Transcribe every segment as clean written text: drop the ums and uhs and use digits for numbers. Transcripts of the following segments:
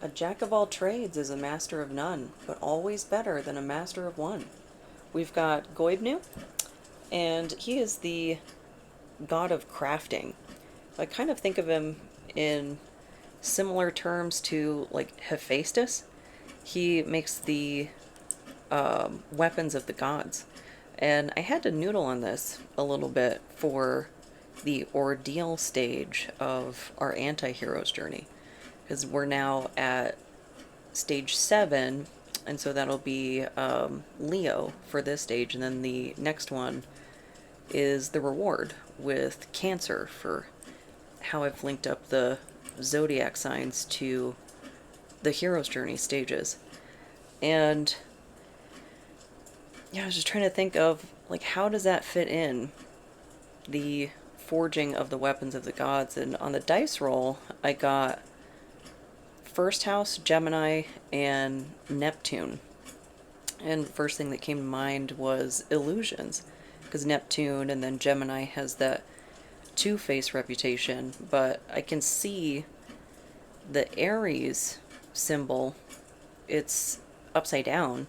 A jack of all trades is a master of none, but always better than a master of one. We've got Goibnu, and he is the god of crafting. I kind of think of him in similar terms to like Hephaestus. He makes the weapons of the gods. And I had to noodle on this a little bit for the ordeal stage of our anti-hero's journey, because we're now at stage 7, and so that'll be Leo for this stage, and then the next one is the reward with Cancer, for how I've linked up the zodiac signs to the hero's journey stages. And yeah, I was just trying to think of, like, how does that fit in the forging of the weapons of the gods? And on the dice roll, I got first house, Gemini, and Neptune. And the first thing that came to mind was illusions, because Neptune and then Gemini has that two-face reputation, but I can see the Aries symbol, it's upside down,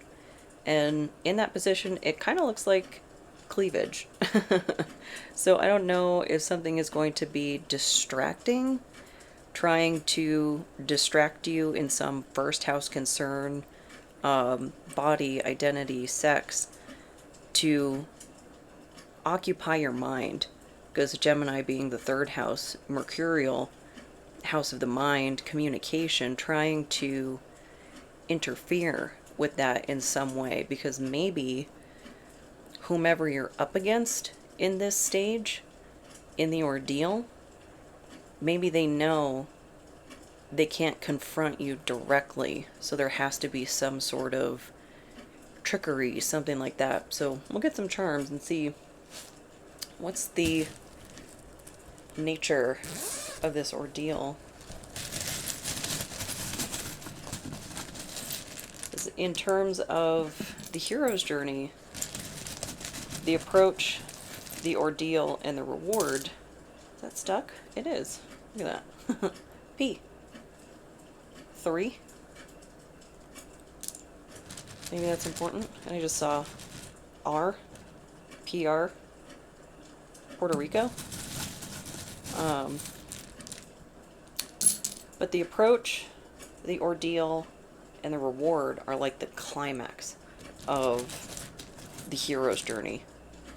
and in that position it kind of looks like cleavage. So I don't know if something is going to be distracting, trying to distract you in some first house concern, body, identity, sex, to occupy your mind, because Gemini being the third house, mercurial, house of the mind, communication, trying to interfere with that in some way, because maybe whomever you're up against in this stage, in the ordeal, maybe they know they can't confront you directly, so there has to be some sort of trickery, something like that. So we'll get some charms and see what's the nature of this ordeal. In terms of the hero's journey, the approach, the ordeal, and the reward. Is that stuck? It is. Look at that. P. 3. Maybe that's important. And I just saw R. PR. Puerto Rico. But the approach, the ordeal, and the reward are like the climax of the hero's journey.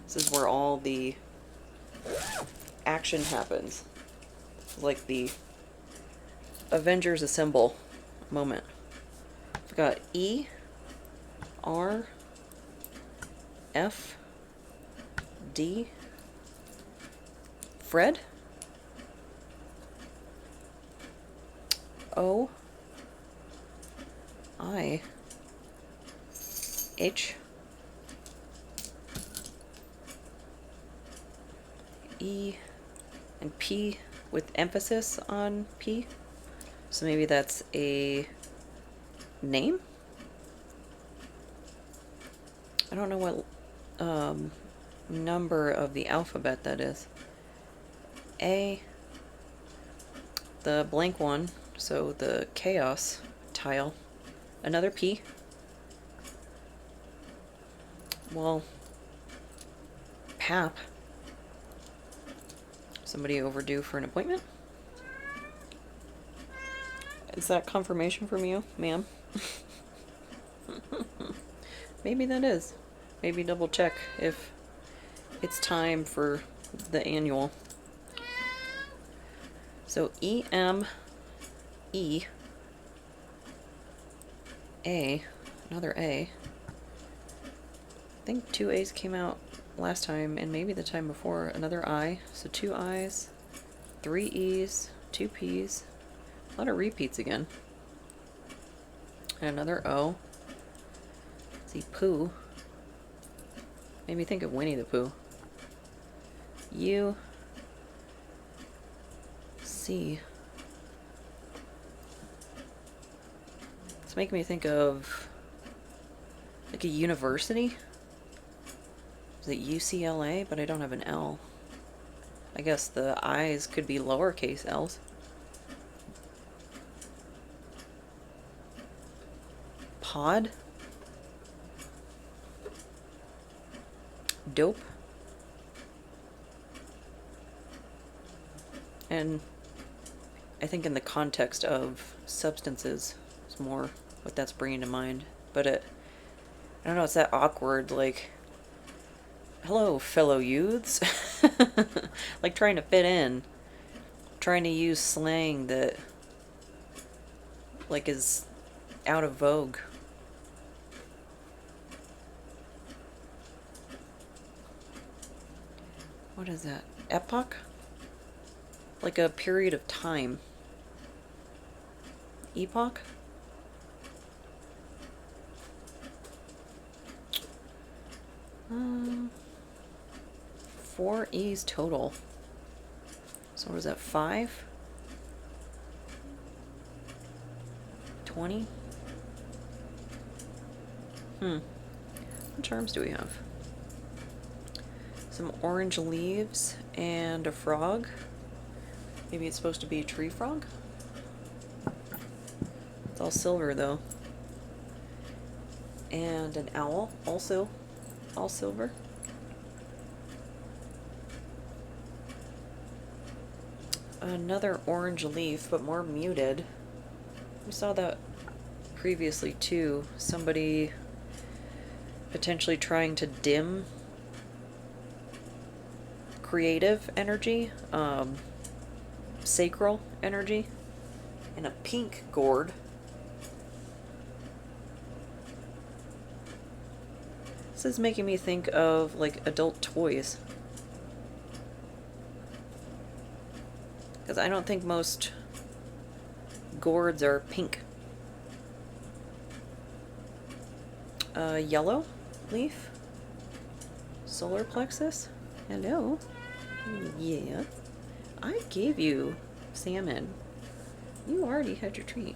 This is where all the action happens. It's like the Avengers Assemble moment. We've got E, R, F, D, Fred, O, I, H, E, and P with emphasis on P. So maybe that's a name? I don't know what number of the alphabet that is. A, the blank one, so the chaos tile. Another P. Well, Pap. Somebody overdue for an appointment? Is that confirmation from you, ma'am? Maybe that is. Maybe double check if it's time for the annual. So E-M, E, A, another A. I think 2 A's came out last time, and maybe the time before. Another I, so 2 I's, 3 E's, 2 P's. A lot of repeats again. And another O. Let's see, Pooh. Made me think of Winnie the Pooh. U, C. It's making me think of like a university. Is it UCLA? But I don't have an L. I guess the I's could be lowercase L's. pod. Dope. And I think in the context of substances is more what that's bringing to mind. But I don't know, it's that awkward, like, hello, fellow youths. Like trying to fit in. Trying to use slang that, like, is out of vogue. What is that? Epoch? Like a period of time. Epoch? Um, 4 E's total. So what is that, 5? 20? What charms do we have? Some orange leaves and a frog. Maybe it's supposed to be a tree frog? It's all silver though. And an owl, also all silver. Another orange leaf, but more muted. We saw that previously too. Somebody potentially trying to dim creative energy, sacral energy, in a pink gourd. This is making me think of like adult toys. Because I don't think most gourds are pink. Yellow leaf? Solar plexus? Hello? Yeah. I gave you salmon. You already had your treat.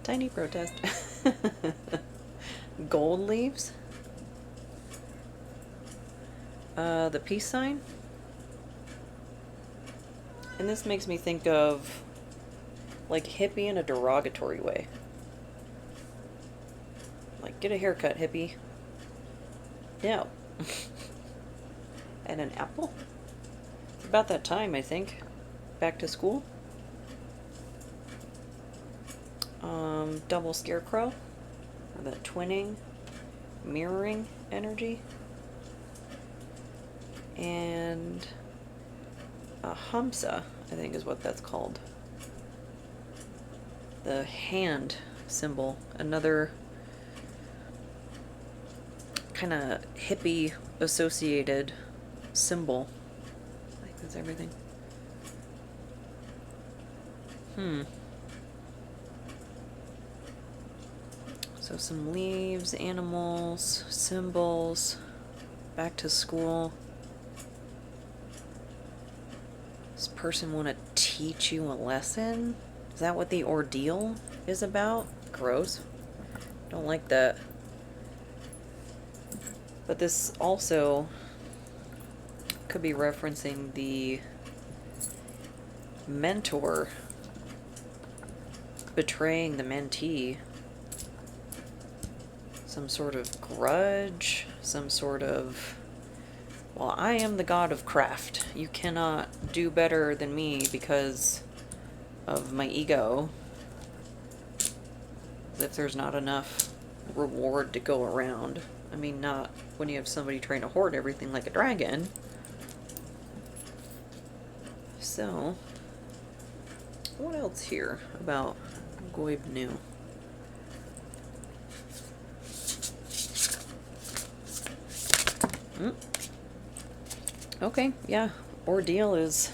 Tiny protest. Gold leaves? The peace sign? And this makes me think of like hippie in a derogatory way. Like, get a haircut, hippie. No. And an apple? It's about that time, I think. Back to school. Double scarecrow. Or the twinning, mirroring energy. And a hamsa, I think is what that's called. The hand symbol. Another kind of hippie associated symbol. I think that's everything. So some leaves, animals, symbols, back to school. This person want to teach you a lesson? Is that what the ordeal is about? Gross. Don't like that. But this also could be referencing the mentor betraying the mentee. Some sort of grudge, some sort of, well, I am the god of craft. You cannot do better than me because of my ego. If there's not enough reward to go around. I mean, not when you have somebody trying to hoard everything like a dragon. So, what else here about Goibnu? Okay, yeah. Ordeal is,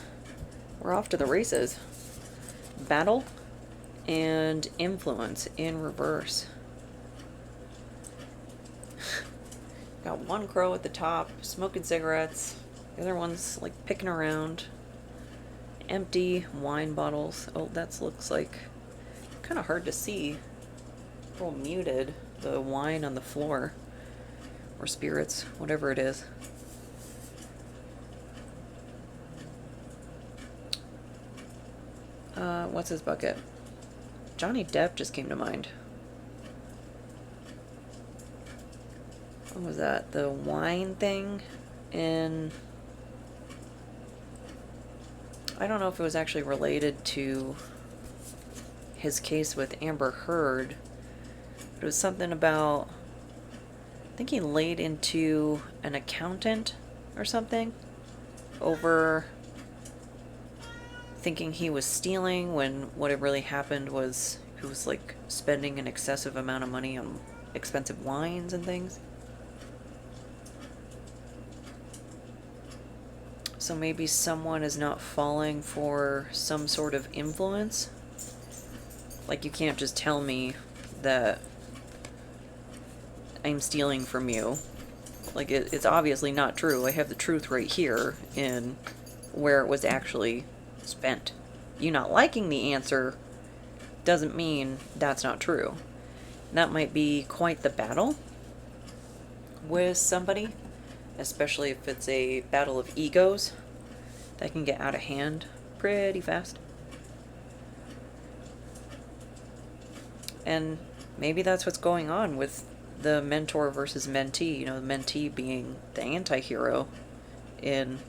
we're off to the races. Battle and influence in reverse. Got one crow at the top, smoking cigarettes. The other one's like picking around. Empty wine bottles. Oh, that looks like kind of hard to see. A little muted. The wine on the floor. Or spirits, whatever it is. What's his bucket? Johnny Depp just came to mind. What was that? The wine thing in... I don't know if it was actually related to his case with Amber Heard, but it was something about... I think he laid into an accountant or something over thinking he was stealing when what had really happened was he was like spending an excessive amount of money on expensive wines and things. So maybe someone is not falling for some sort of influence. Like, you can't just tell me that I'm stealing from you. Like, it's obviously not true. I have the truth right here in where it was actually spent. You not liking the answer doesn't mean that's not true. That might be quite the battle with somebody, especially if it's a battle of egos that can get out of hand pretty fast. And maybe that's what's going on with the mentor versus mentee. You know, the mentee being the anti-hero in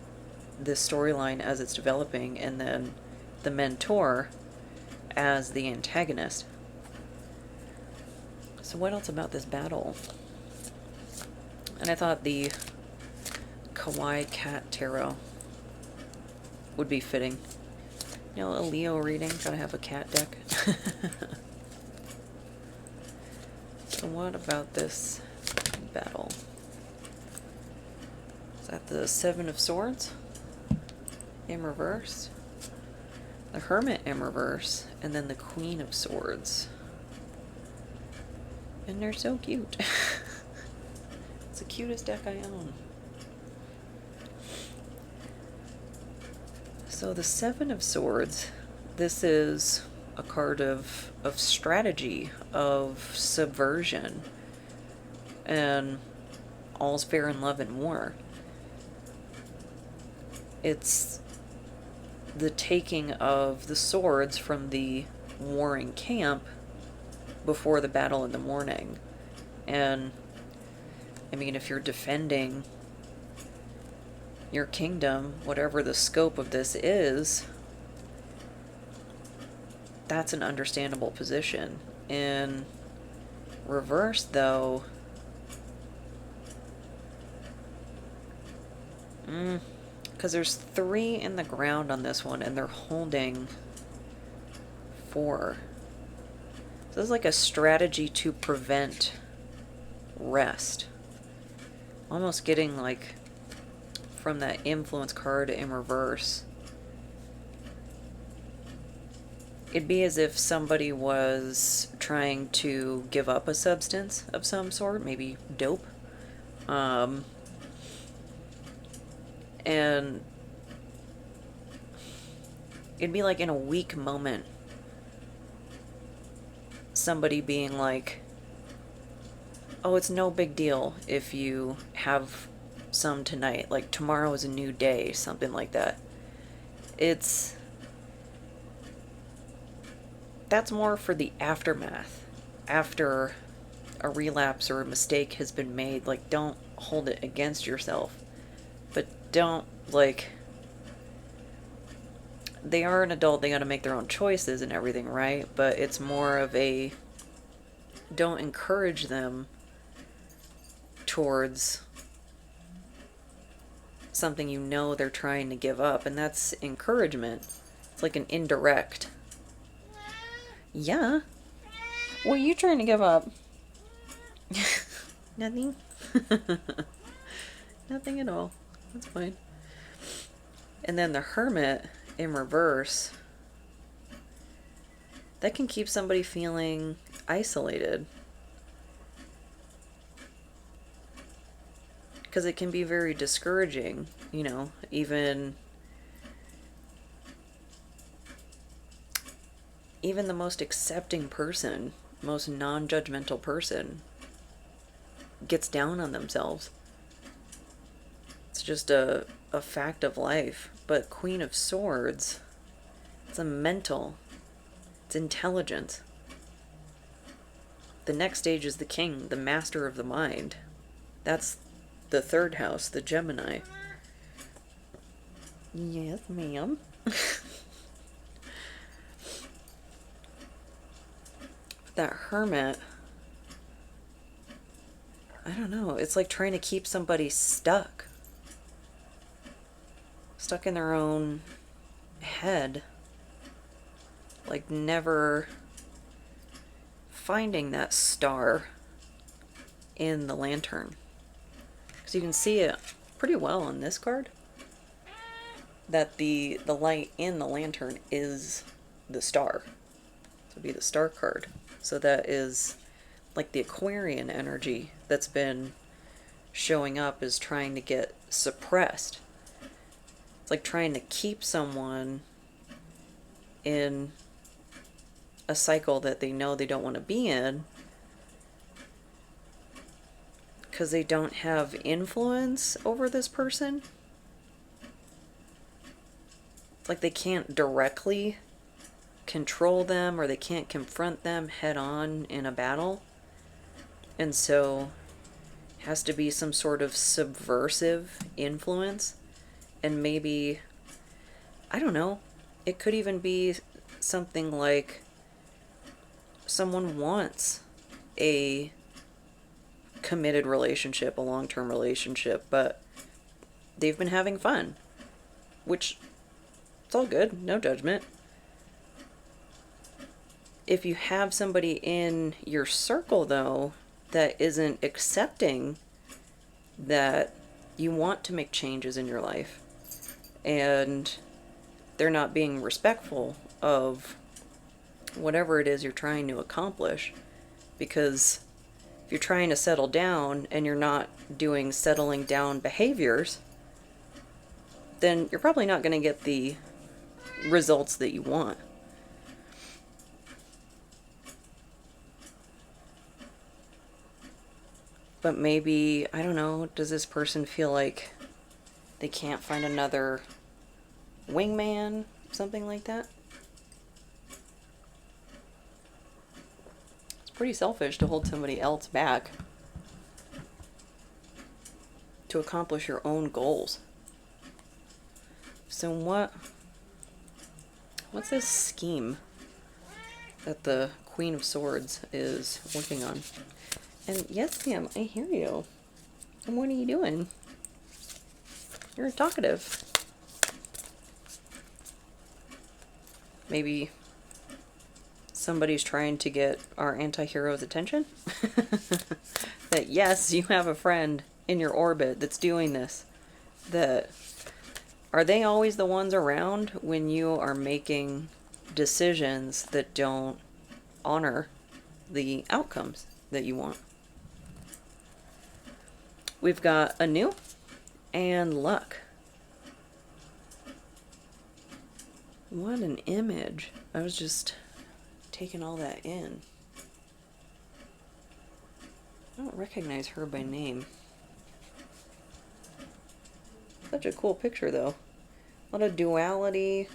this storyline as it's developing, and then the mentor as the antagonist. So what else about this battle? And I thought the Kawaii Cat Tarot would be fitting. You know, a Leo reading, gotta have a cat deck. So what about this battle? Is that the Seven of Swords in reverse? The Hermit in reverse, and then the Queen of Swords. And they're so cute. It's the cutest deck I own. So the Seven of Swords, this is a card of strategy, of subversion, and all's fair in love and war. It's the taking of the swords from the warring camp before the battle in the morning. And I mean, if you're defending your kingdom, whatever the scope of this is, that's an understandable position. In reverse, though, because there's 3 in the ground on this one, and they're holding 4. So this is like a strategy to prevent rest. Almost getting like from that influence card in reverse. It'd be as if somebody was trying to give up a substance of some sort, maybe dope. And it'd be like in a weak moment, somebody being like, oh, it's no big deal if you have some tonight, like tomorrow is a new day, something like that. That's more for the aftermath, after a relapse or a mistake has been made. Like, don't hold it against yourself, but don't, like, they are an adult, they gotta make their own choices and everything, right? But it's more of a, don't encourage them towards something you know they're trying to give up, and that's encouragement. It's like an indirect. Yeah. What are you trying to give up? Nothing. Nothing at all. That's fine. And then the Hermit in reverse, that can keep somebody feeling isolated. Because it can be very discouraging, you know, even the most accepting person, most non-judgmental person, gets down on themselves. It's just a fact of life. But Queen of Swords, it's a mental, it's intelligence. the next stage is the king, the master of the mind. That's the third house, the Gemini. Yes, ma'am. That hermit, I don't know, it's like trying to keep somebody stuck in their own head, like never finding that star in the lantern. Because you can see it pretty well on this card, that the light in the lantern is the star. So it'd be the star card. So that is like the Aquarian energy that's been showing up, is trying to get suppressed. It's like trying to keep someone in a cycle that they know they don't want to be in, because they don't have influence over this person. It's like they can't directly control them, or they can't confront them head on in a battle. And so it has to be some sort of subversive influence. And maybe, I don't know, it could even be something like someone wants a committed relationship, a long-term relationship, but they've been having fun, which, it's all good, no judgment. If you have somebody in your circle, though, that isn't accepting that you want to make changes in your life, and they're not being respectful of whatever it is you're trying to accomplish, because if you're trying to settle down and you're not doing settling down behaviors, then you're probably not going to get the results that you want. But maybe, I don't know, does this person feel like they can't find another wingman, something like that? It's pretty selfish to hold somebody else back to accomplish your own goals. So what's this scheme that the Queen of Swords is working on? And yes, ma'am, I hear you. And what are you doing? You're talkative. Maybe somebody's trying to get our anti-hero's attention? That yes, you have a friend in your orbit that's doing this. That, are they always the ones around when you are making decisions that don't honor the outcomes that you want? We've got anew and luck. What an image. I was just taking all that in. I don't recognize her by name. Such a cool picture, though. A lot of duality.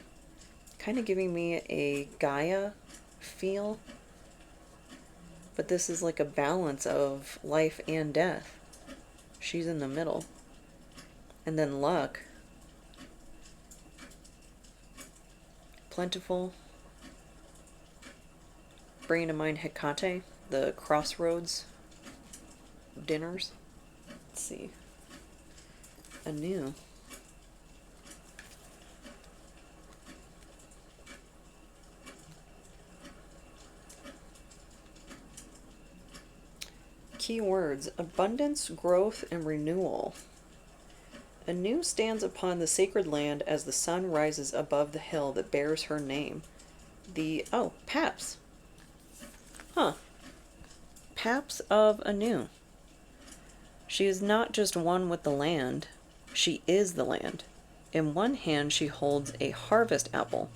Kind of giving me a Gaia feel. But this is like a balance of life and death. She's in the middle. And then luck. Plentiful. Bringing to mind Hecate, the crossroads dinners. Let's see. Anew. Keywords: abundance, growth, and renewal. Anew stands upon the sacred land as the sun rises above the hill that bears her name. Paps. Huh. Paps of Anew. She is not just one with the land, she is the land. In one hand she holds a harvest apple.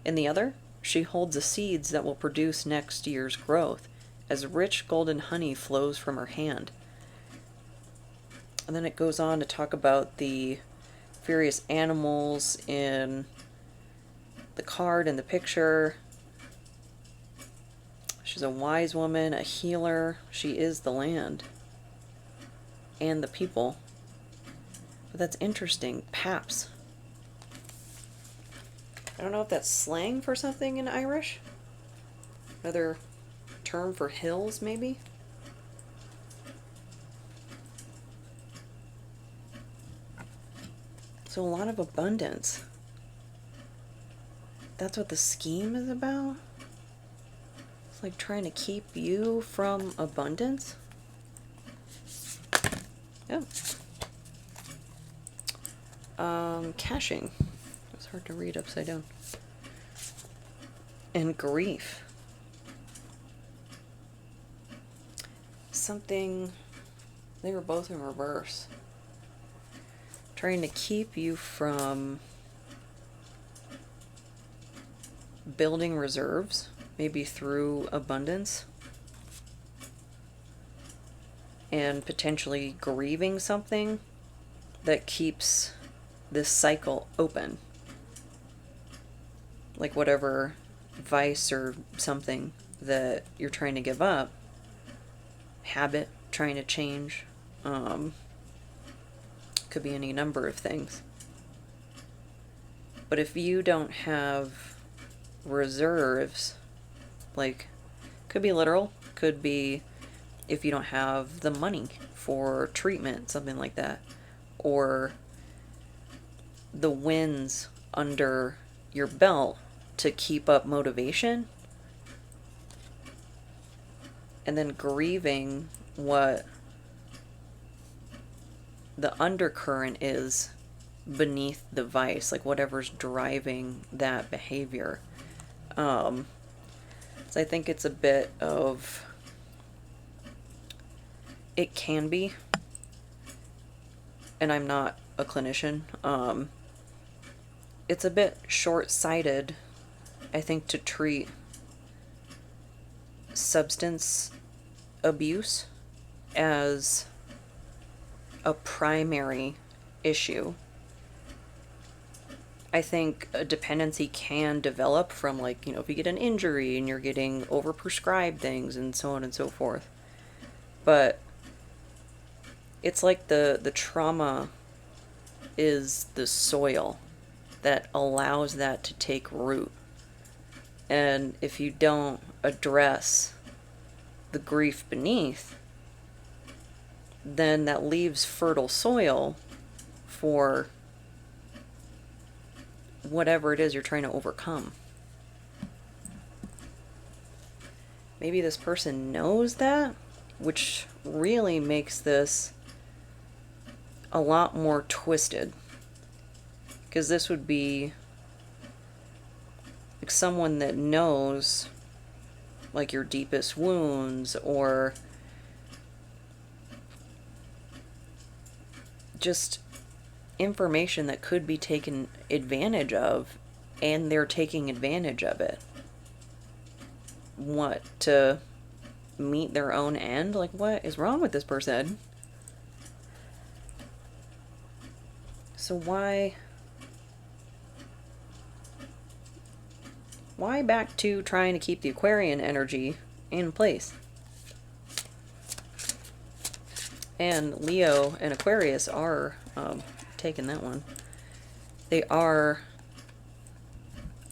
In the other, she holds the seeds that will produce next year's growth, as rich golden honey flows from her hand. And then it goes on to talk about the various animals in the card and the picture. She's a wise woman, a healer. She is the land and the people. But that's interesting. Paps. I don't know if that's slang for something in Irish. Another term for hills, maybe? So a lot of abundance. That's what the scheme is about? It's like trying to keep you from abundance? Oh. Caching. It's hard to read upside down. And grief. Something, they were both in reverse. Trying to keep you from building reserves, maybe through abundance, and potentially grieving something that keeps this cycle open. Like whatever vice or something that you're trying to give up, habit, trying to change, could be any number of things. But if you don't have reserves, like, could be literal, could be if you don't have the money for treatment, something like that, or the wins under your belt to keep up motivation, and then grieving what the undercurrent is beneath the vice, like whatever's driving that behavior. So I think it's a bit of, it can be, and I'm not a clinician, it's a bit short-sighted, I think, to treat substance abuse as a primary issue. I think a dependency can develop from, like, if you get an injury and you're getting overprescribed things and so on and so forth. But it's like the trauma is the soil that allows that to take root. And if you don't address the grief beneath, then that leaves fertile soil for whatever it is you're trying to overcome. Maybe this person knows that, which really makes this a lot more twisted. Because this would be like someone that knows, like, your deepest wounds, or just information that could be taken advantage of, and they're taking advantage of it. What, to meet their own end? Like, what is wrong with this person? So why back to trying to keep the Aquarian energy in place? And Leo and Aquarius are, taking that one, they are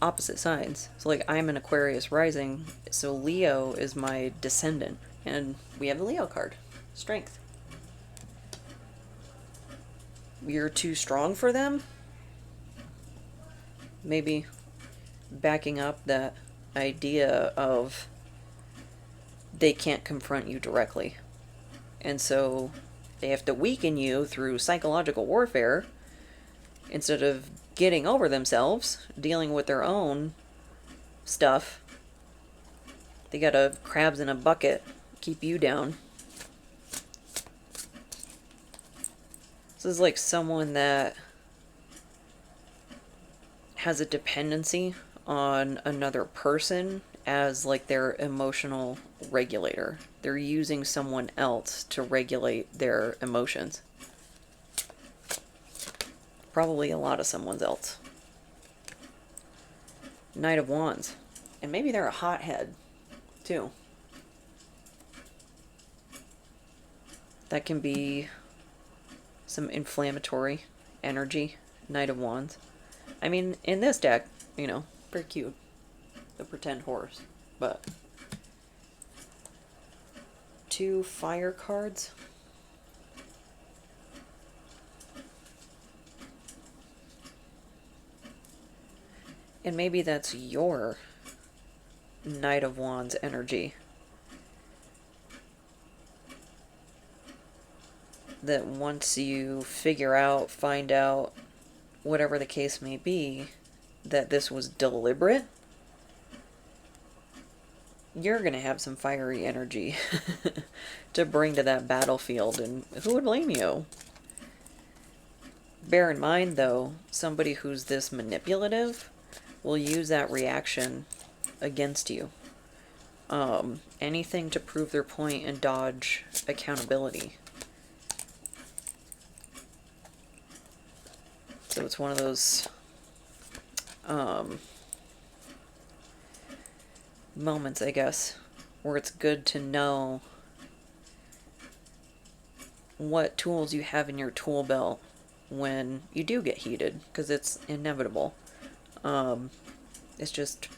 opposite sides. So, like, I'm an Aquarius rising, so Leo is my descendant. And we have the Leo card. Strength. You're too strong for them? Maybe backing up that idea of they can't confront you directly. And so they have to weaken you through psychological warfare instead of getting over themselves, dealing with their own stuff. They gotta crabs in a bucket, keep you down. This is like someone that has a dependency on another person as, like, their emotional regulator. They're using someone else to regulate their emotions. Probably a lot of someone else. Knight of Wands. And maybe they're a hothead, too. That can be some inflammatory energy. Knight of Wands. I mean, in this deck, you know, pretty cute. The pretend horse. But 2 fire cards. And maybe that's your Knight of Wands energy. That once you figure out, find out, whatever the case may be, that this was deliberate, you're going to have some fiery energy to bring to that battlefield, and who would blame you? Bear in mind, though, somebody who's this manipulative will use that reaction against you. Anything to prove their point and dodge accountability. So it's one of those moments, I guess, where it's good to know what tools you have in your tool belt when you do get heated, because it's inevitable. It's just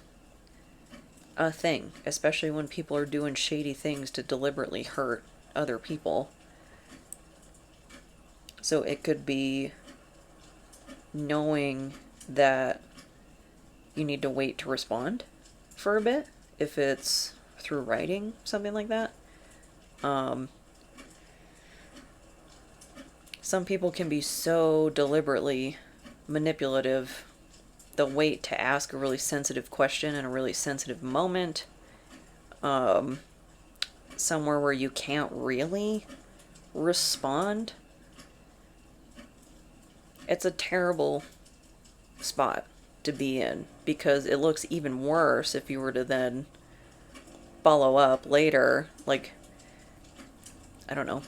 a thing, especially when people are doing shady things to deliberately hurt other people. So it could be knowing that you need to wait to respond for a bit, if it's through writing, something like that. Some people can be so deliberately manipulative, they'll wait to ask a really sensitive question in a really sensitive moment, somewhere where you can't really respond. It's a terrible spot to be in, because it looks even worse if you were to then follow up later, like, I don't know,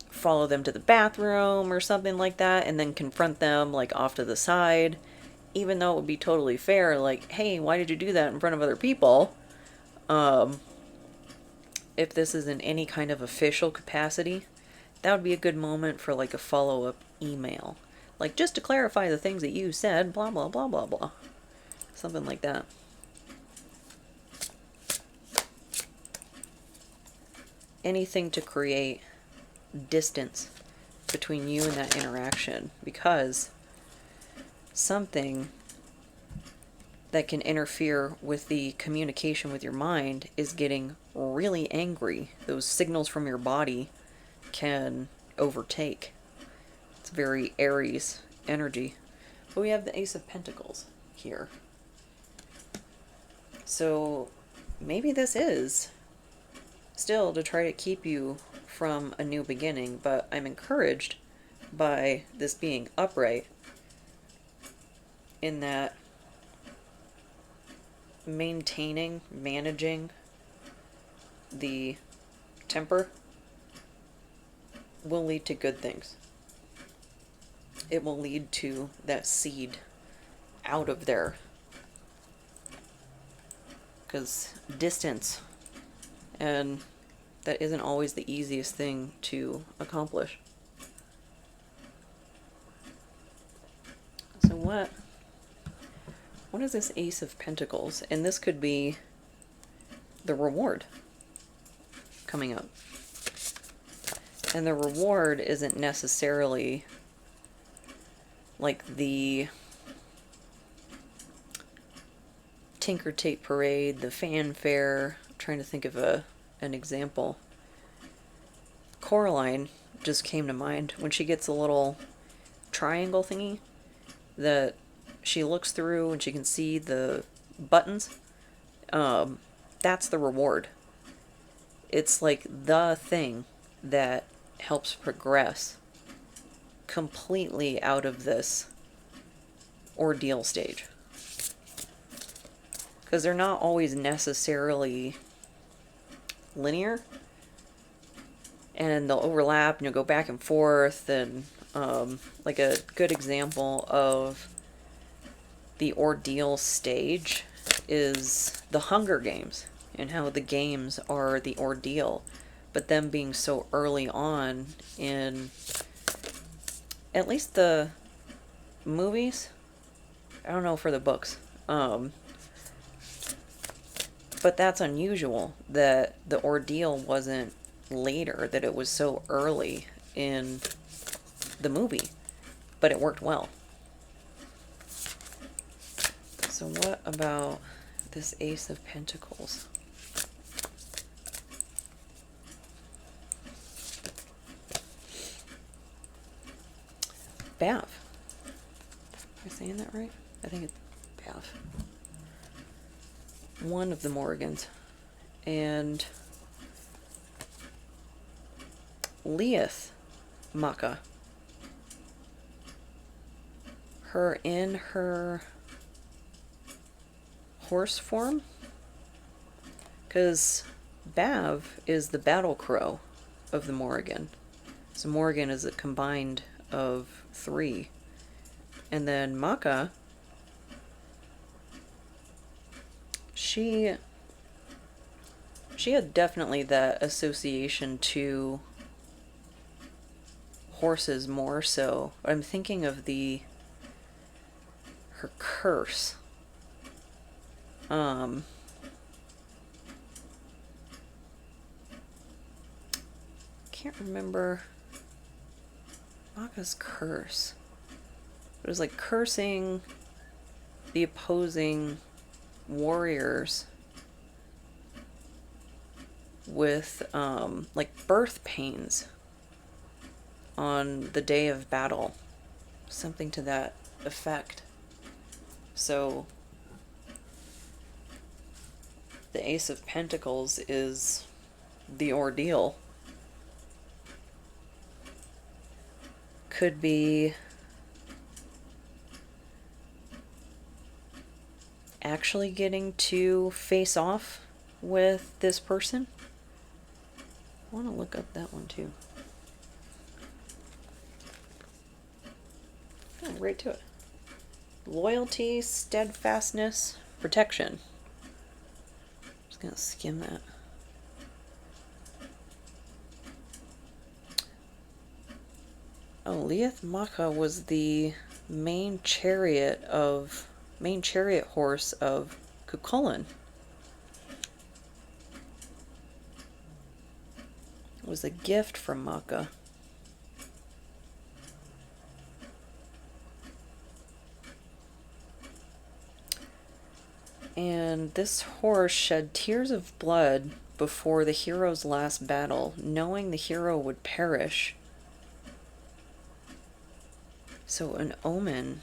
follow them to the bathroom or something like that, and then confront them, like, off to the side, even though it would be totally fair, like, hey, why did you do that in front of other people? If this is in any kind of official capacity, that would be a good moment for, like, a follow-up email. Like, just to clarify the things that you said, blah, blah, blah, blah, blah. Something like that. Anything to create distance between you and that interaction, because something that can interfere with the communication with your mind is getting really angry. Those signals from your body can overtake. It's very Aries energy. But we have the Ace of Pentacles here. So maybe this is still to try to keep you from a new beginning, but I'm encouraged by this being upright, in that managing the temper will lead to good things. It will lead to that seed out of there. Because distance, and that isn't always the easiest thing to accomplish. So what is this Ace of Pentacles? And this could be the reward coming up. And the reward isn't necessarily like the Tinker Tape Parade, the fanfare. I'm trying to think of an example. Coraline just came to mind when she gets a little triangle thingy that she looks through and she can see the buttons. That's the reward. It's like the thing that helps progress completely out of this ordeal stage. Because they're not always necessarily linear, and they'll overlap and you'll go back and forth. And like a good example of the ordeal stage is the Hunger Games, and how the games are the ordeal. but them being so early on in at least the movies. I don't know for the books. But that's unusual that the ordeal wasn't later, that it was so early in the movie, but it worked well. So what about this Ace of Pentacles? Bav. Am I saying that right? I think it's Bav. One of the Morrígans. And Leith Maka. Her in her horse form, because Bav is the battle crow of the Morrígan. So Morrígan is a combined of 3. And then Maka, she had definitely that association to horses more so. I'm thinking of her curse. Can't remember Maka's curse. It was like cursing the opposing warriors with like birth pains on the day of battle, something to that effect. So the Ace of Pentacles is the ordeal. Could be actually getting to face off with this person. I want to look up that one too. Oh, right to it. Loyalty, steadfastness, protection. Just gonna skim that. Oh, Leith Maka was the main chariot horse of Cuchulainn. It was a gift from Maka. And this horse shed tears of blood before the hero's last battle, knowing the hero would perish. So an omen.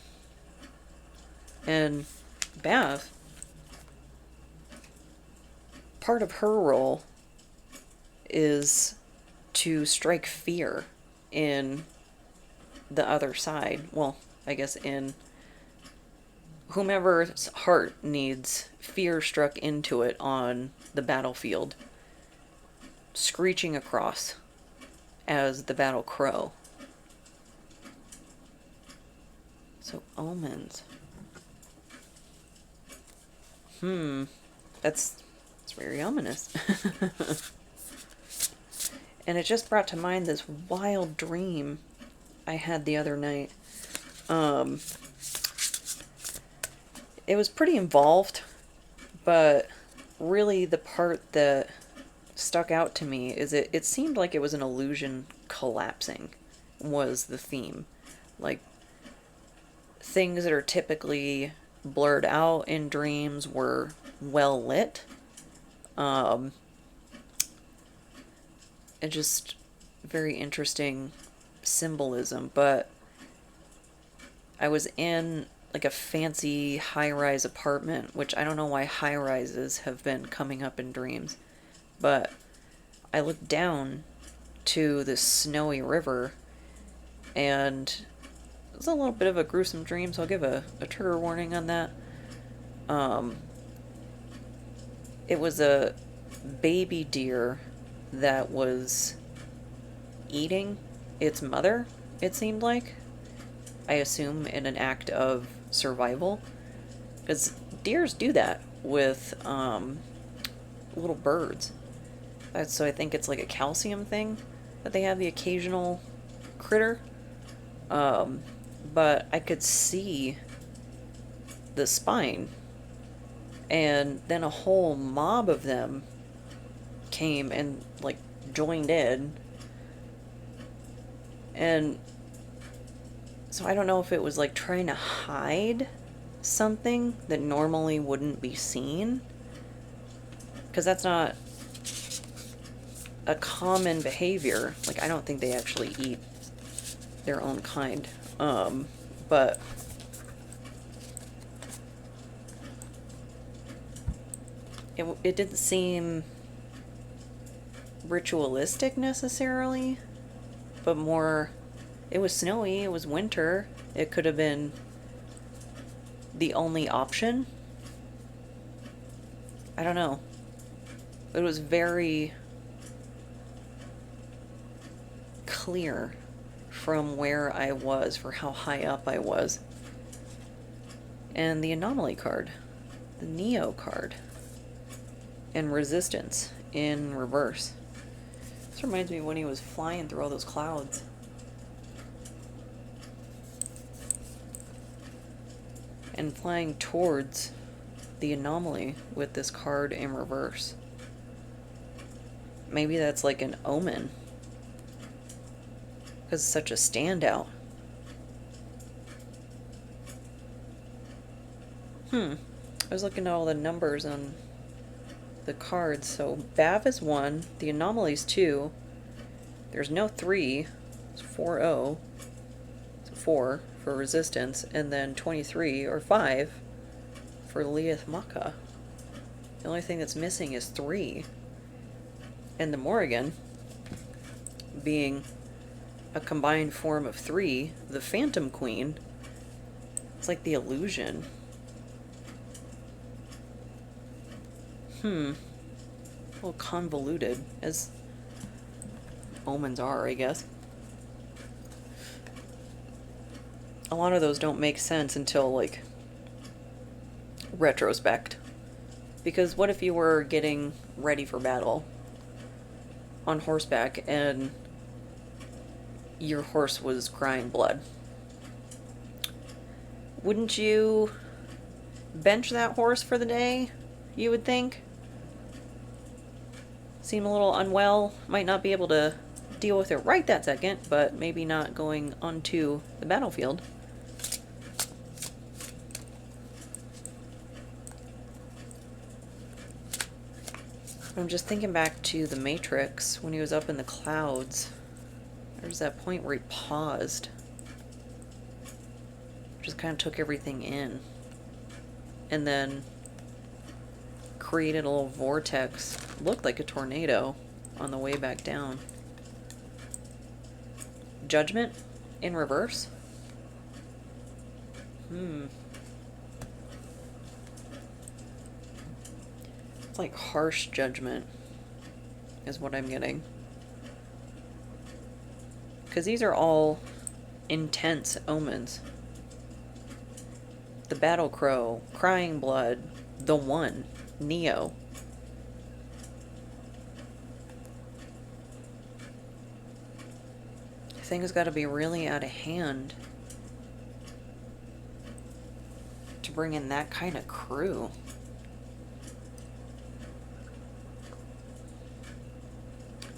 And Bav, part of her role is to strike fear in the other side. Well, I guess in whomever's heart needs fear struck into it on the battlefield, screeching across as the battle crow. So omens. That's very ominous. And it just brought to mind this wild dream I had the other night. It was pretty involved, but really the part that stuck out to me is it seemed like it was an illusion collapsing was the theme. Like, things that are typically blurred out in dreams were well lit. And just very interesting symbolism. But I was in like a fancy high-rise apartment, which I don't know why high-rises have been coming up in dreams, but I looked down to this snowy river, and it was a little bit of a gruesome dream, so I'll give a trigger warning on that. It was a baby deer that was eating its mother, it seemed like. I assume in an act of survival. Because deers do that with little birds. So I think it's like a calcium thing that they have the occasional critter. But I could see the spine, and then a whole mob of them came and like joined in. And so I don't know if it was like trying to hide something that normally wouldn't be seen, because that's not a common behavior. Like, I don't think they actually eat their own kind. But it didn't seem ritualistic necessarily, but more, it was snowy, it was winter, it could have been the only option. I don't know. It was very clear from where I was for how high up I was. And the anomaly card, the Neo card, and resistance in reverse. This reminds me of when he was flying through all those clouds. And flying towards the anomaly with this card in reverse. Maybe that's like an omen, because it's such a standout. I was looking at all the numbers on the cards. So Bav is 1, the anomaly's 2, there's no 3, it's 4-0, so 4 for resistance, and then 23 or 5 for Liath Macha. The only thing that's missing is 3. And the Morrígan, being a combined form of 3, the Phantom Queen, it's like the illusion. A little convoluted, as omens are, I guess. A lot of those don't make sense until, like, retrospect. Because what if you were getting ready for battle on horseback and your horse was crying blood? Wouldn't you bench that horse for the day, you would think? Seem a little unwell, might not be able to deal with it right that second, but maybe not going onto the battlefield. I'm just thinking back to the Matrix when he was up in the clouds. There's that point where he paused. Just kind of took everything in. And then created a little vortex. Looked like a tornado on the way back down. Judgment in reverse. It's like harsh judgment is what I'm getting. Because these are all intense omens. The Battle Crow, Crying Blood, the One, Neo. Things got to be really out of hand to bring in that kind of crew.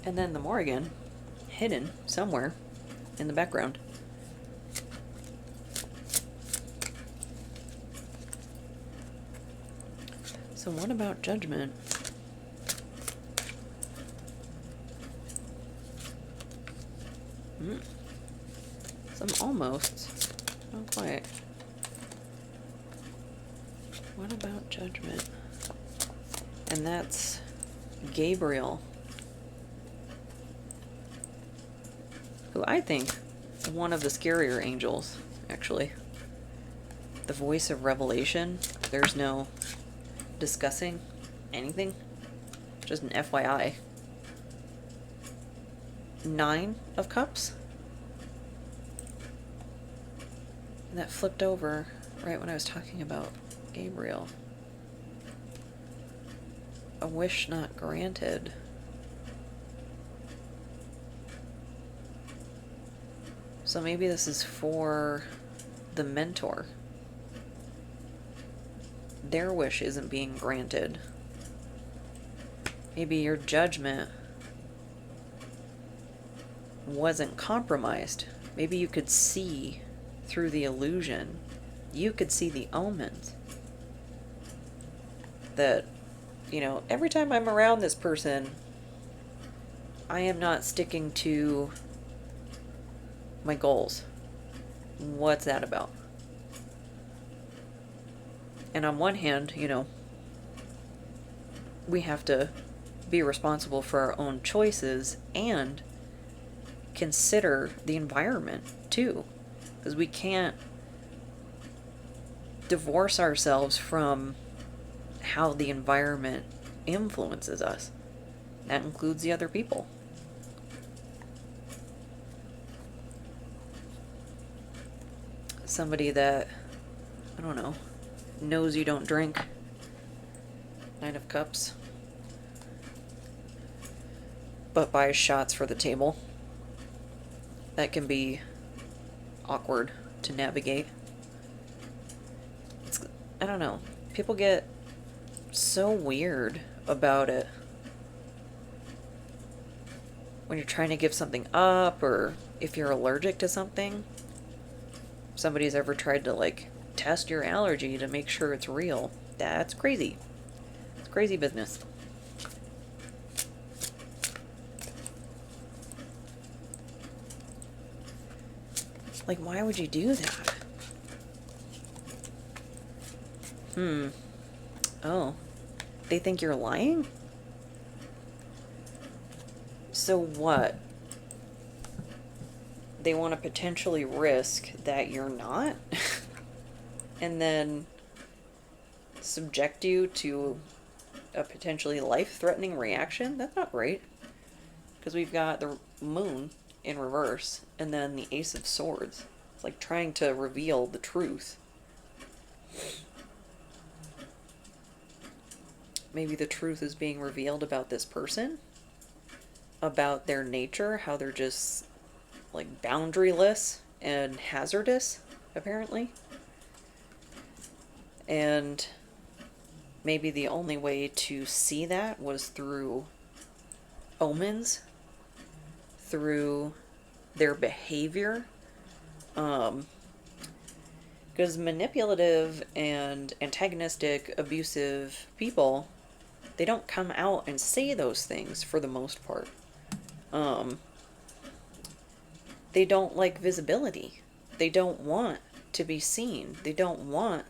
And then the Morrígan, hidden somewhere in the background. So what about judgment? Some almosts. Not quite. What about judgment? And that's Gabriel, who I think is one of the scarier angels, actually. The voice of revelation. There's no discussing anything. Just an FYI. 9 of Cups. And that flipped over right when I was talking about Gabriel. A wish not granted. So maybe this is for the mentor. Their wish isn't being granted. Maybe your judgment wasn't compromised. Maybe you could see through the illusion. You could see the omens. That, you know, every time I'm around this person, I am not sticking to my goals. What's that about? And on one hand, you know, we have to be responsible for our own choices and consider the environment too. Because we can't divorce ourselves from how the environment influences us. That includes the other people. Somebody that, I don't know, knows you don't drink. Nine of Cups. But buys shots for the table. That can be awkward to navigate. I don't know. People get so weird about it. When you're trying to give something up, or if you're allergic to something. Somebody's ever tried to, like, test your allergy to make sure it's real. That's crazy. It's crazy business. Like, why would you do that? Oh. They think you're lying? So what? They want to potentially risk that you're not? And then subject you to a potentially life-threatening reaction? That's not right. Because we've got the moon in reverse, and then the Ace of Swords. It's like trying to reveal the truth. Maybe the truth is being revealed about this person, about their nature, how they're just, like, boundaryless and hazardous, apparently. And maybe the only way to see that was through omens, through their behavior. Because manipulative and antagonistic, abusive people, they don't come out and say those things for the most part. They don't like visibility. They don't want to be seen. They don't want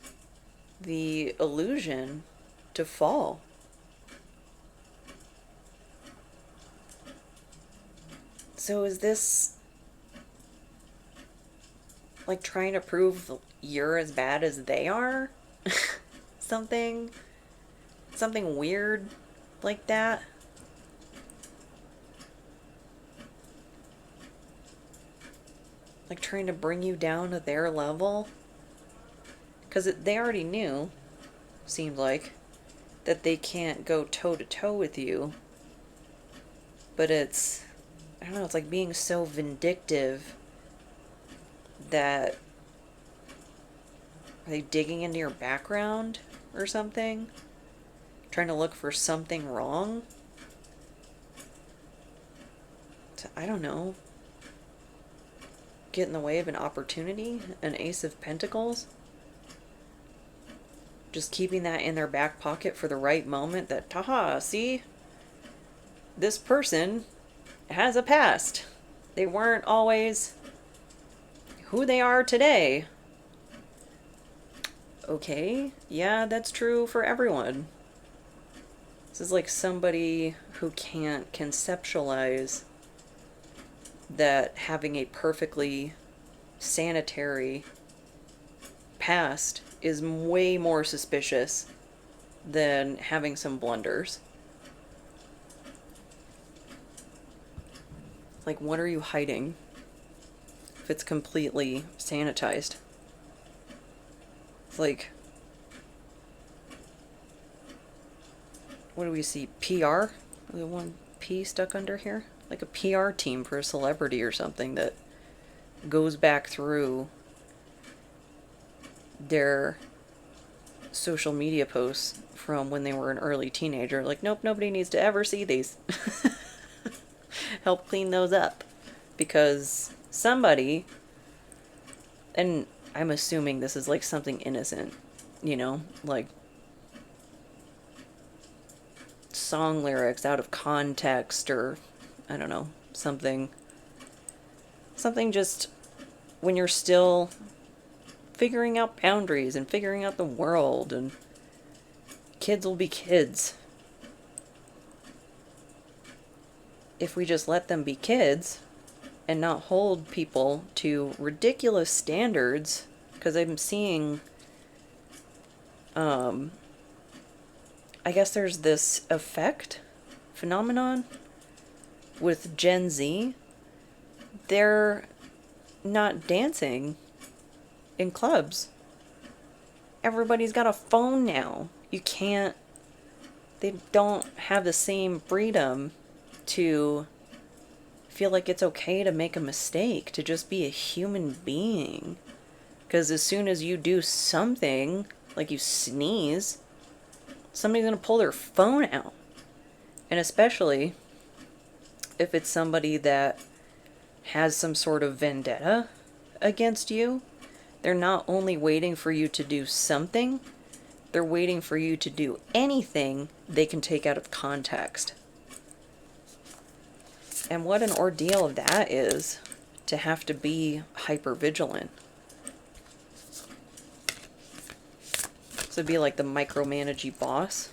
the illusion to fall. So is this like trying to prove you're as bad as they are? Something weird like that? Like trying to bring you down to their level? Because they already knew, seemed like, that they can't go toe-to-toe with you. But it's, I don't know, it's like being so vindictive that, are they digging into your background or something? Trying to look for something wrong? I don't know. Get in the way of an opportunity? An Ace of Pentacles? Just keeping that in their back pocket for the right moment that, haha, see? This person has a past. They weren't always who they are today. Okay, yeah, that's true for everyone. This is like somebody who can't conceptualize that having a perfectly sanitary past is way more suspicious than having some blunders. Like, what are you hiding if it's completely sanitized? It's like, what do we see? PR? The one P stuck under here? Like a PR team for a celebrity or something that goes back through their social media posts from when they were an early teenager. Like, nope, nobody needs to ever see these. Help clean those up. Because somebody, and I'm assuming this is like something innocent, you know, like song lyrics out of context, or I don't know, something just when you're still figuring out boundaries and figuring out the world, and kids will be kids. If we just let them be kids and not hold people to ridiculous standards, because I'm seeing, I guess there's this phenomenon with Gen Z. They're not dancing in clubs. Everybody's got a phone now. They don't have the same freedom to feel like it's okay to make a mistake, to just be a human being. Because as soon as you do something, like you sneeze, somebody's going to pull their phone out. And especially if it's somebody that has some sort of vendetta against you, they're not only waiting for you to do something, they're waiting for you to do anything they can take out of context. And what an ordeal that is, to have to be hyper vigilant. So be like the micromanagey boss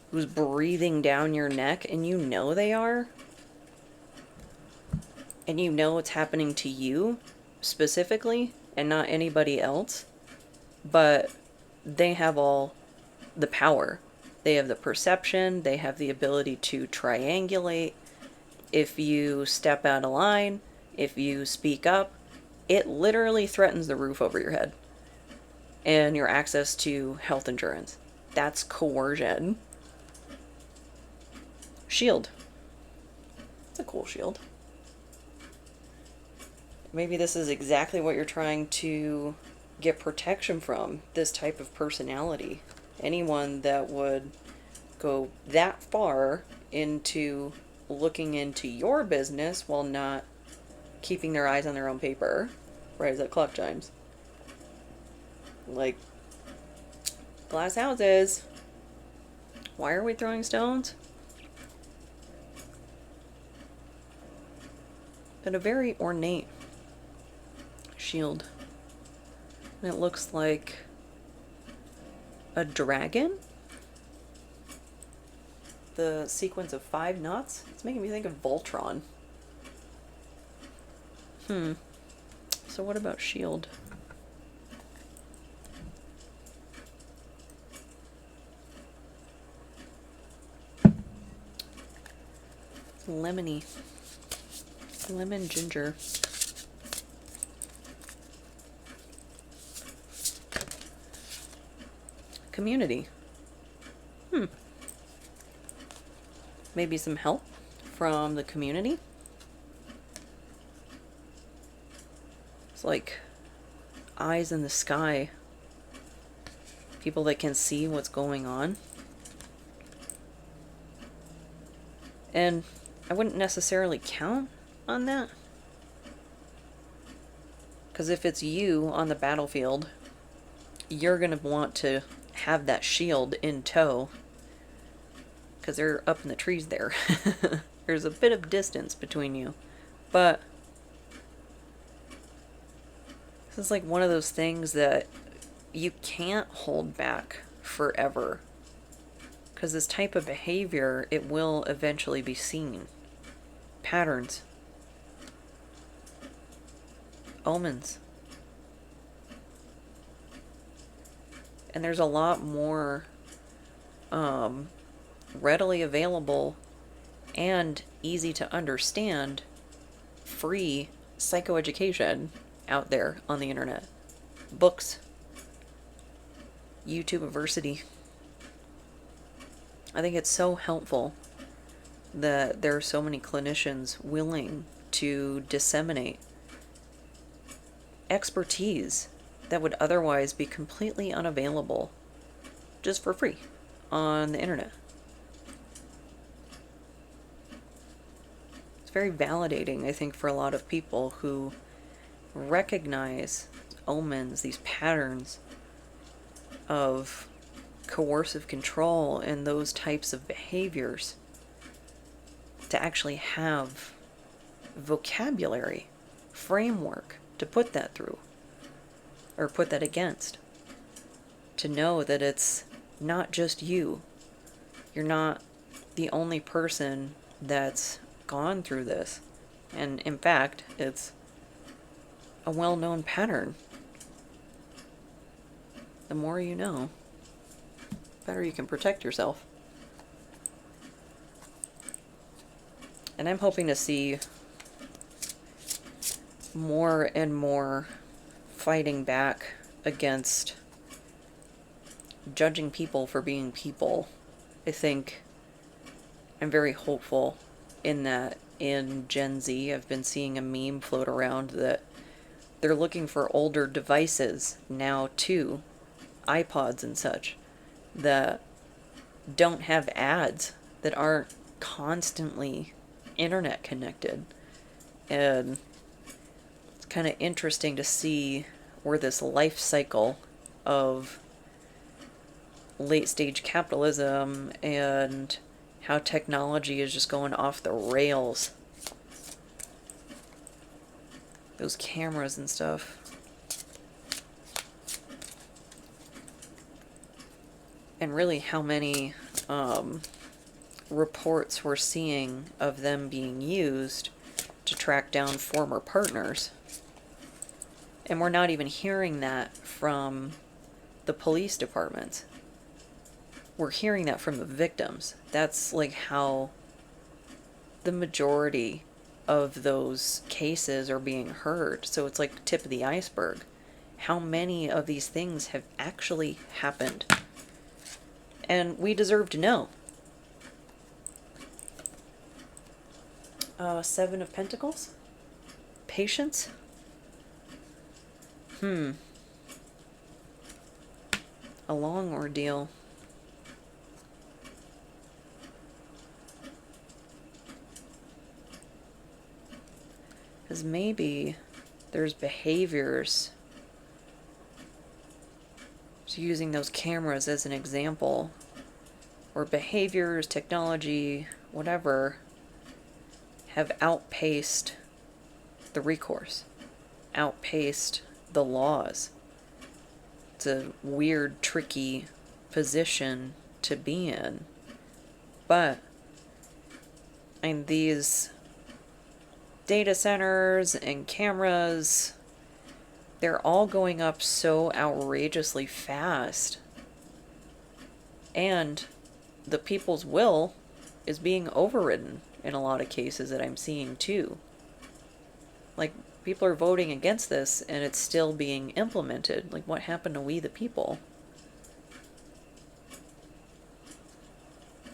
who's breathing down your neck, and you know they are. And you know it's happening to you specifically and not anybody else. But they have all the power. They have the perception. They have the ability to triangulate. If you step out of line, if you speak up, it literally threatens the roof over your head and your access to health insurance. That's coercion. Shield. It's a cool shield. Maybe this is exactly what you're trying to get protection from, this type of personality. Anyone that would go that far into looking into your business while not keeping their eyes on their own paper, right as that clock chimes. Like, glass houses. Why are we throwing stones? But a very ornate shield. And it looks like a dragon. The sequence of 5 knots. It's making me think of Voltron. So what about shield? Lemony. Lemon ginger. Community. Maybe some help from the community. It's like eyes in the sky. People that can see what's going on. And I wouldn't necessarily count on that. Because if it's you on the battlefield, you're going to want to have that shield in tow. Because they're up in the trees there. There's a bit of distance between you. But this is like one of those things that you can't hold back forever. Because this type of behavior, it will eventually be seen. Patterns. Omens. And there's a lot more readily available and easy to understand free psychoeducation out there on the internet. Books. YouTubeversity. I think it's so helpful that there are so many clinicians willing to disseminate expertise that would otherwise be completely unavailable just for free on the internet. It's very validating, I think, for a lot of people who recognize omens, these patterns of coercive control and those types of behaviors, to actually have vocabulary, framework to put that through, or put that against. To know that it's not just you. You're not the only person that's gone through this. And in fact, it's a well-known pattern. The more you know, the better you can protect yourself. And I'm hoping to see more and more fighting back against judging people for being people. I think I'm very hopeful in that. In Gen Z, I've been seeing a meme float around that they're looking for older devices now too, iPods and such, that don't have ads, that aren't constantly internet connected. And it's kind of interesting to see where this life cycle of late stage capitalism and how technology is just going off the rails. Those cameras and stuff. And really how many reports we're seeing of them being used to track down former partners. And we're not even hearing that from the police departments. We're hearing that from the victims. That's like how the majority of those cases are being heard. So it's like tip of the iceberg. How many of these things have actually happened? And we deserve to know. Seven of Pentacles? Patience? A long ordeal. Because maybe there's behaviors, just using those cameras as an example, or behaviors, technology, whatever, have outpaced the recourse, outpaced the laws. It's a weird, tricky position to be in. But, and these data centers and cameras, they're all going up so outrageously fast. And the people's will is being overridden in a lot of cases that I'm seeing too. Like, people are voting against this and it's still being implemented. Like, what happened to we the people?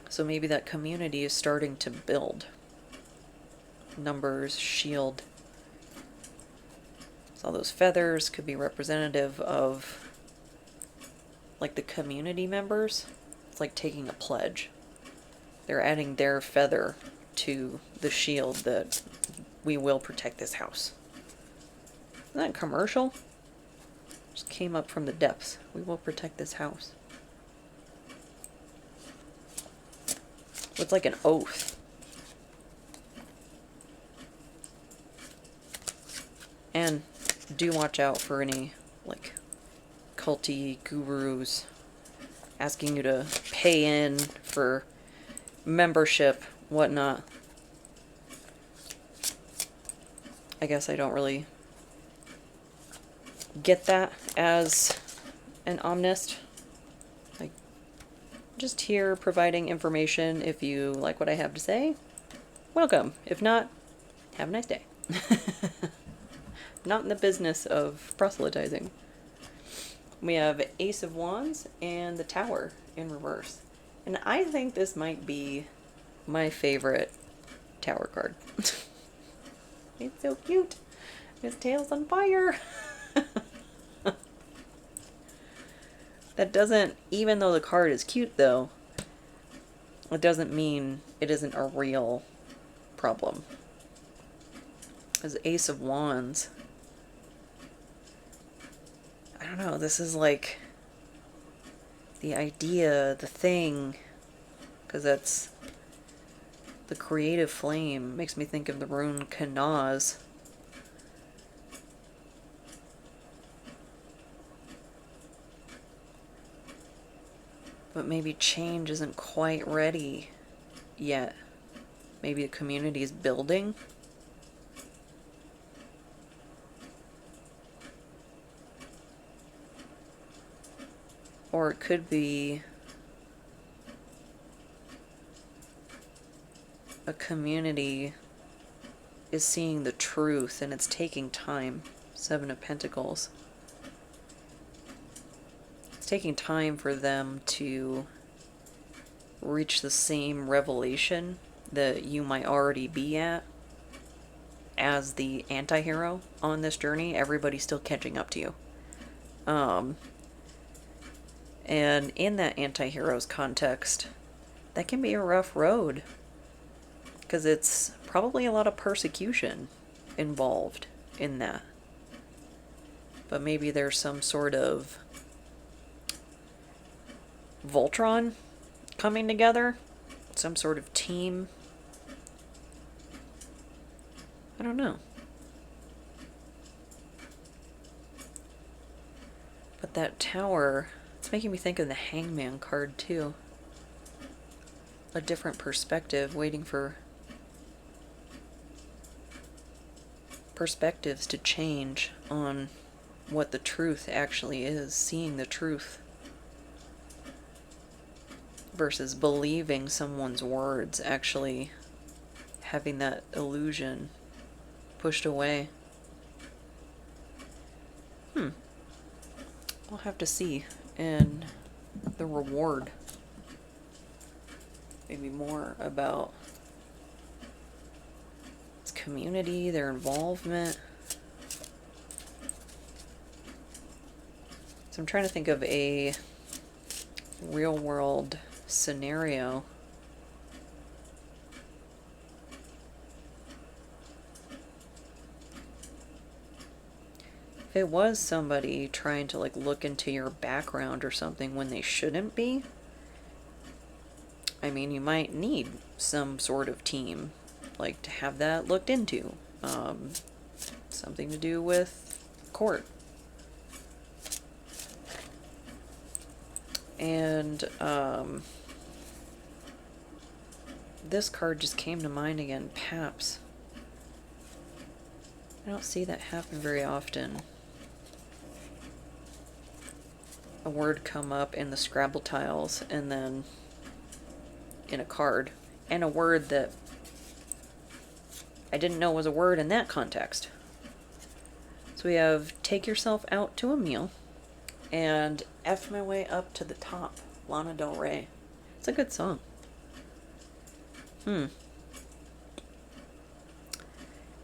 So maybe that community is starting to build. Numbers, shield. So all those feathers could be representative of like the community members. It's like taking a pledge. They're adding their feather to the shield that we will protect this house. Isn't that commercial? Just came up from the depths. We will protect this house. It's like an oath. And do watch out for any, like, culty gurus asking you to pay in for membership, whatnot. I guess I don't really get that as an omnist. Like, just here providing information. If you like what I have to say, welcome. If not, have a nice day. Not in the business of proselytizing. We have Ace of Wands and the Tower in reverse. And I think this might be my favorite Tower card. It's so cute. His tail's on fire. That doesn't, even though the card is cute though, it doesn't mean it isn't a real problem. As Ace of Wands, I don't know, this is like the idea, the thing, because that's the creative flame. Makes me think of the rune Kanaz. But maybe change isn't quite ready yet. Maybe the community is building. Or it could be a community is seeing the truth and it's taking time. Seven of Pentacles. It's taking time for them to reach the same revelation that you might already be at as the anti-hero on this journey. Everybody's still catching up to you. And in that anti-hero's context, that can be a rough road. Because it's probably a lot of persecution involved in that. But maybe there's some sort of Voltron coming together. Some sort of team. I don't know. But that tower, it's making me think of the Hangman card too. A different perspective, waiting for perspectives to change on what the truth actually is, seeing the truth versus believing someone's words, actually having that illusion pushed away. We'll have to see. And the reward, maybe more about its community, their involvement. So I'm trying to think of a real world scenario. If it was somebody trying to like look into your background or something when they shouldn't be, I mean, you might need some sort of team, like to have that looked into. Something to do with court. And this card just came to mind again, Paps. I don't see that happen very often. A word come up in the Scrabble tiles and then in a card. And a word that I didn't know was a word in that context. So we have Take Yourself Out to a Meal and F My Way Up to the Top, Lana Del Rey. It's a good song.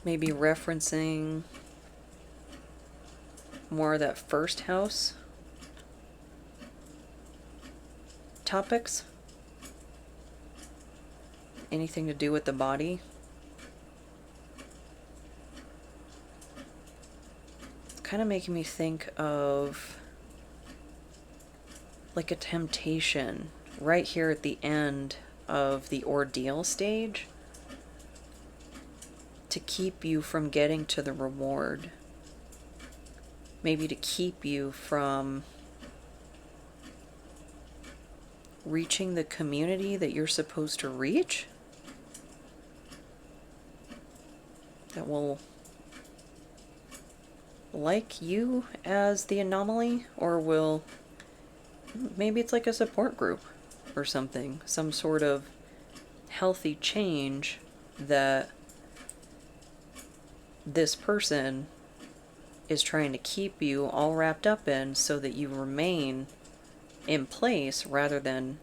Maybe referencing more of that first house topics. Anything to do with the body. It's kind of making me think of like a temptation right here at the end of the ordeal stage to keep you from getting to the reward. Maybe to keep you from reaching the community that you're supposed to reach. That will like you as the anomaly, or will, maybe it's like a support group or something, some sort of healthy change that this person is trying to keep you all wrapped up in so that you remain in place rather than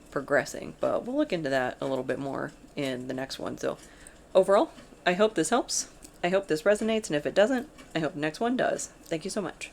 progressing. But we'll look into that a little bit more in the next one. So overall, I hope this helps. I hope this resonates, and if it doesn't, I hope the next one does. Thank you so much.